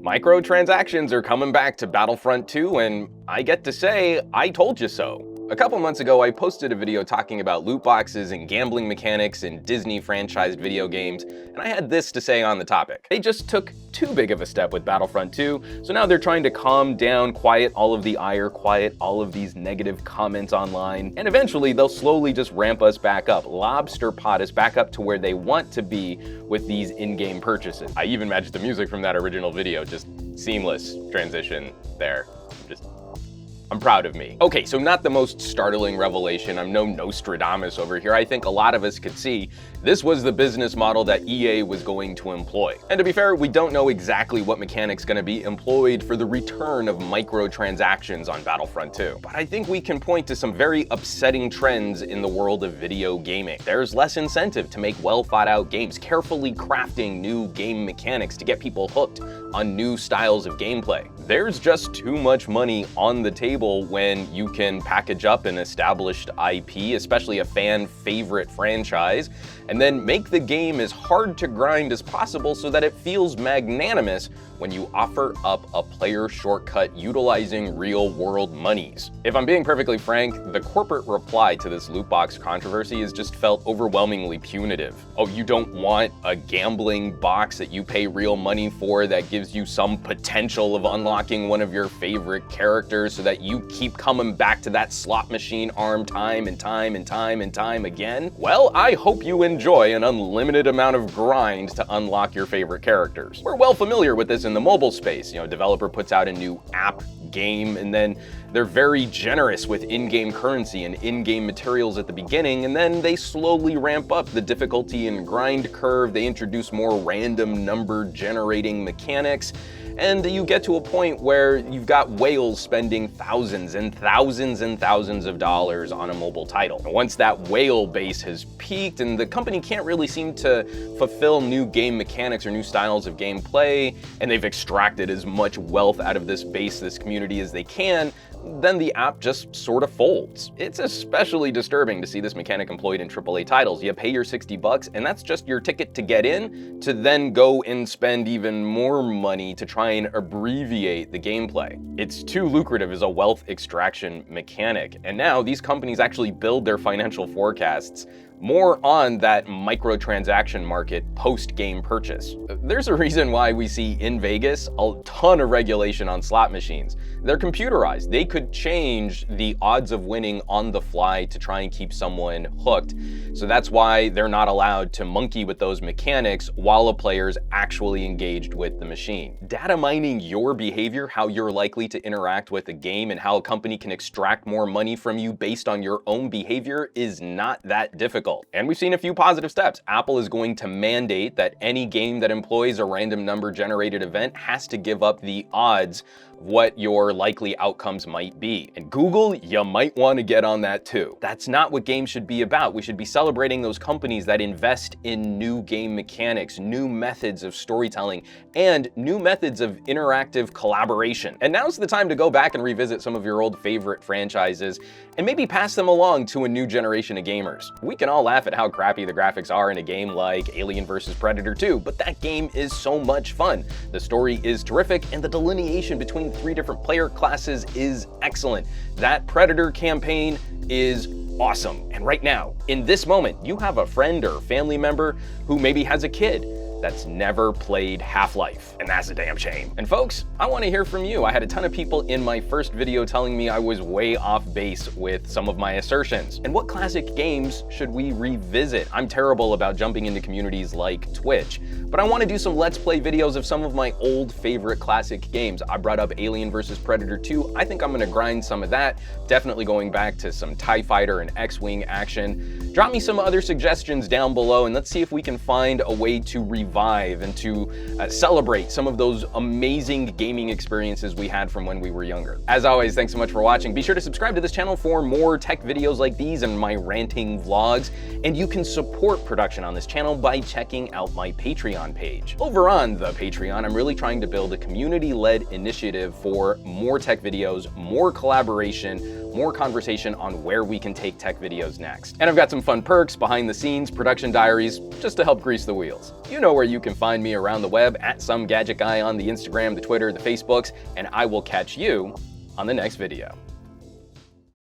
Microtransactions are coming back to Battlefront 2, and I get to say, I told you so. A couple months ago, I posted a video talking about loot boxes and gambling mechanics in Disney franchised video games, and I had this to say on the topic. They just took too big of a step with Battlefront 2, so now they're trying to calm down, quiet all of the ire, quiet all of these negative comments online, and eventually they'll slowly just ramp us back up, lobster pot us back up to where they want to be with these in-game purchases. I even matched the music from that original video, just seamless transition there. I'm proud of me. Okay, so not the most startling revelation. I'm no Nostradamus over here. I think a lot of us could see this was the business model that EA was going to employ. And to be fair, we don't know exactly what mechanic's gonna be employed for the return of microtransactions on Battlefront 2. But I think we can point to some very upsetting trends in the world of video gaming. There's less incentive to make well thought out games, carefully crafting new game mechanics to get people hooked on new styles of gameplay. There's just too much money on the table when you can package up an established IP, especially a fan favorite franchise, and then make the game as hard to grind as possible so that it feels magnanimous when you offer up a player shortcut utilizing real world monies. If I'm being perfectly frank, the corporate reply to this loot box controversy has just felt overwhelmingly punitive. Oh, you don't want a gambling box that you pay real money for that gives you some potential of unlocking one of your favorite characters so that you keep coming back to that slot machine arm time and time and time and time again? Well, I hope you enjoy an unlimited amount of grind to unlock your favorite characters. We're well familiar with this in the mobile space. You know, developer puts out a new app, game, and then they're very generous with in-game currency and in-game materials at the beginning, and then they slowly ramp up the difficulty and grind curve. They introduce more random number generating mechanics, and you get to a point where you've got whales spending thousands and thousands and thousands of dollars on a mobile title. And once that whale base has peaked and the company can't really seem to fulfill new game mechanics or new styles of gameplay, and they've extracted as much wealth out of this base, this community as they can, then the app just sort of folds. It's especially disturbing to see this mechanic employed in AAA titles. You pay your $60 and that's just your ticket to get in, to then go and spend even more money to try and abbreviate the gameplay. It's too lucrative as a wealth extraction mechanic, and now these companies actually build their financial forecasts more on that microtransaction market post-game purchase. There's a reason why we see in Vegas a ton of regulation on slot machines. They're computerized. They could change the odds of winning on the fly to try and keep someone hooked. So that's why they're not allowed to monkey with those mechanics while a player's actually engaged with the machine. Data mining your behavior, how you're likely to interact with a game, and how a company can extract more money from you based on your own behavior is not that difficult. And we've seen a few positive steps. Apple is going to mandate that any game that employs a random number generated event has to give up the odds of what your likely outcomes might be. And Google, you might want to get on that too. That's not what games should be about. We should be celebrating those companies that invest in new game mechanics, new methods of storytelling, and new methods of interactive collaboration. And now's the time to go back and revisit some of your old favorite franchises and maybe pass them along to a new generation of gamers. We can all laugh at how crappy the graphics are in a game like Alien vs. Predator 2, but that game is so much fun. The story is terrific, and the delineation between 3 different player classes is excellent. That Predator campaign is awesome. And right now, in this moment, you have a friend or family member who maybe has a kid that's never played Half-Life, and that's a damn shame. And folks, I want to hear from you. I had a ton of people in my first video telling me I was way off base with some of my assertions. And what classic games should we revisit? I'm terrible about jumping into communities like Twitch, but I want to do some Let's Play videos of some of my old favorite classic games. I brought up Alien vs. Predator 2. I think I'm going to grind some of that. Definitely going back to some TIE Fighter and X-Wing action. Drop me some other suggestions down below, and let's see if we can find a way to revive and to celebrate some of those amazing gaming experiences we had from when we were younger. As always, thanks so much for watching. Be sure to subscribe to this channel for more tech videos like these and my ranting vlogs, and you can support production on this channel by checking out my Patreon page. Over on the Patreon, I'm really trying to build a community-led initiative for more tech videos, more collaboration, more conversation on where we can take tech videos next. And I've got some fun perks, behind the scenes, production diaries, just to help grease the wheels. You know where you can find me around the web, at SomeGadgetGuy on the Instagram, the Twitter, the Facebooks, and I will catch you on the next video.